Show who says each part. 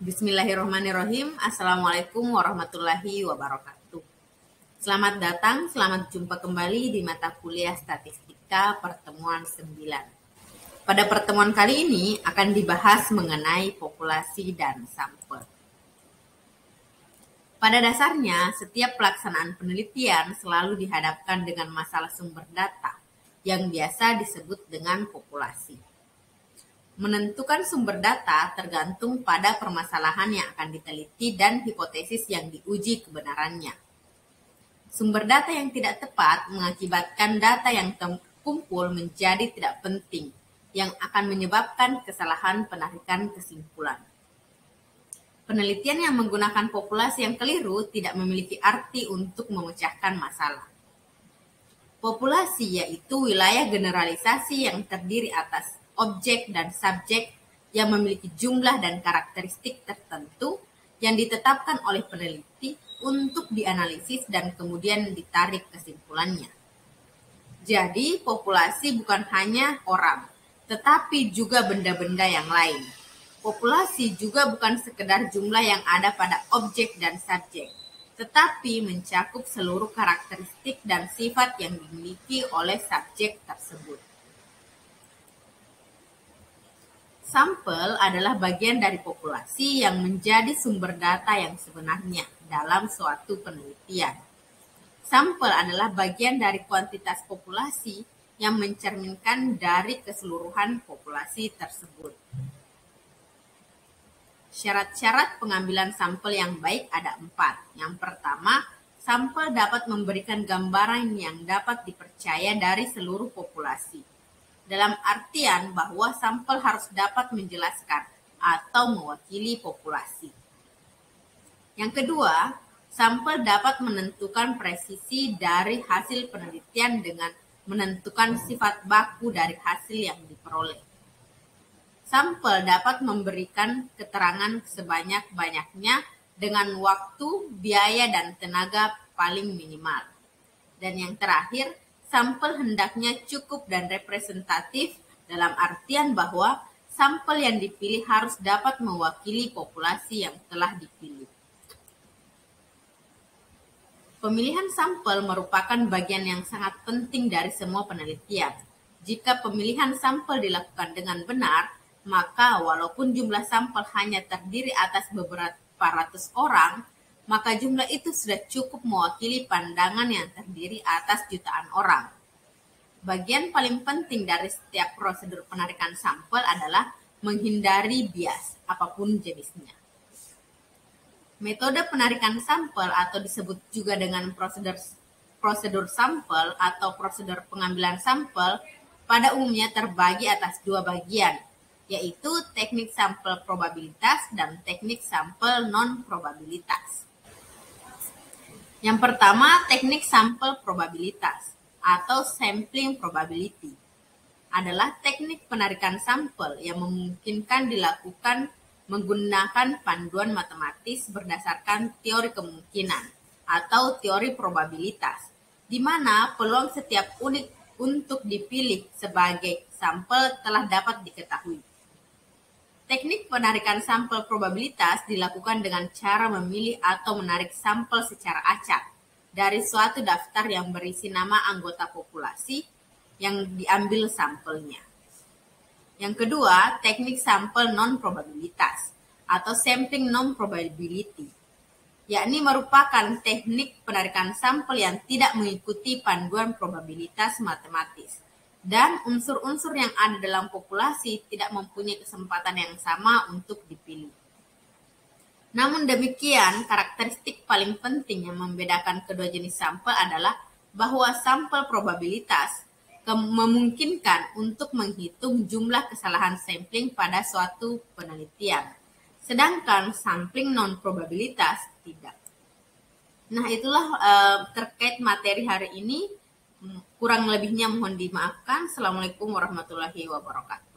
Speaker 1: Bismillahirrahmanirrahim. Assalamualaikum warahmatullahi wabarakatuh. Selamat datang, selamat jumpa kembali di mata kuliah Statistika pertemuan 9. Pada pertemuan kali ini akan dibahas mengenai populasi dan sampel. Pada dasarnya, setiap pelaksanaan penelitian selalu dihadapkan dengan masalah sumber data yang biasa disebut dengan populasi. Menentukan sumber data tergantung pada permasalahan yang akan diteliti dan hipotesis yang diuji kebenarannya. Sumber data yang tidak tepat mengakibatkan data yang terkumpul menjadi tidak penting, yang akan menyebabkan kesalahan penarikan kesimpulan. Penelitian yang menggunakan populasi yang keliru tidak memiliki arti untuk memecahkan masalah. Populasi yaitu wilayah generalisasi yang terdiri atas objek dan subjek yang memiliki jumlah dan karakteristik tertentu yang ditetapkan oleh peneliti untuk dianalisis dan kemudian ditarik kesimpulannya. Jadi, populasi bukan hanya orang, tetapi juga benda-benda yang lain. Populasi juga bukan sekedar jumlah yang ada pada objek dan subjek, tetapi mencakup seluruh karakteristik dan sifat yang dimiliki oleh subjek tersebut. Sampel adalah bagian dari populasi yang menjadi sumber data yang sebenarnya dalam suatu penelitian. Sampel adalah bagian dari kuantitas populasi yang mencerminkan dari keseluruhan populasi tersebut. Syarat-syarat pengambilan sampel yang baik ada 4. Yang pertama, sampel dapat memberikan gambaran yang dapat dipercaya dari seluruh populasi. Dalam artian bahwa sampel harus dapat menjelaskan atau mewakili populasi. Yang kedua, sampel dapat menentukan presisi dari hasil penelitian dengan menentukan sifat baku dari hasil yang diperoleh. Sampel dapat memberikan keterangan sebanyak-banyaknya dengan waktu, biaya, dan tenaga paling minimal. Dan yang terakhir, sampel hendaknya cukup dan representatif dalam artian bahwa sampel yang dipilih harus dapat mewakili populasi yang telah dipilih. Pemilihan sampel merupakan bagian yang sangat penting dari semua penelitian. Jika pemilihan sampel dilakukan dengan benar, maka walaupun jumlah sampel hanya terdiri atas beberapa ratus orang, maka jumlah itu sudah cukup mewakili pandangan yang terdiri atas jutaan orang. Bagian paling penting dari setiap prosedur penarikan sampel adalah menghindari bias, apapun jenisnya. Metode penarikan sampel atau disebut juga dengan prosedur sampel atau prosedur pengambilan sampel pada umumnya terbagi atas 2 bagian, yaitu teknik sampel probabilitas dan teknik sampel non-probabilitas. Yang pertama, teknik sampel probabilitas atau sampling probability adalah teknik penarikan sampel yang memungkinkan dilakukan menggunakan panduan matematis berdasarkan teori kemungkinan atau teori probabilitas, di mana peluang setiap unit untuk dipilih sebagai sampel telah dapat diketahui. Teknik penarikan sampel probabilitas dilakukan dengan cara memilih atau menarik sampel secara acak dari suatu daftar yang berisi nama anggota populasi yang diambil sampelnya. Yang kedua, teknik sampel non-probabilitas atau sampling non-probability, yakni merupakan teknik penarikan sampel yang tidak mengikuti panduan probabilitas matematis, dan unsur-unsur yang ada dalam populasi tidak mempunyai kesempatan yang sama untuk dipilih. Namun demikian, karakteristik paling penting yang membedakan kedua jenis sampel adalah bahwa sampel probabilitas memungkinkan untuk menghitung jumlah kesalahan sampling pada suatu penelitian, sedangkan sampling non-probabilitas tidak. Nah, itulah terkait materi hari ini. Kurang lebihnya mohon dimaafkan. Assalamualaikum warahmatullahi wabarakatuh.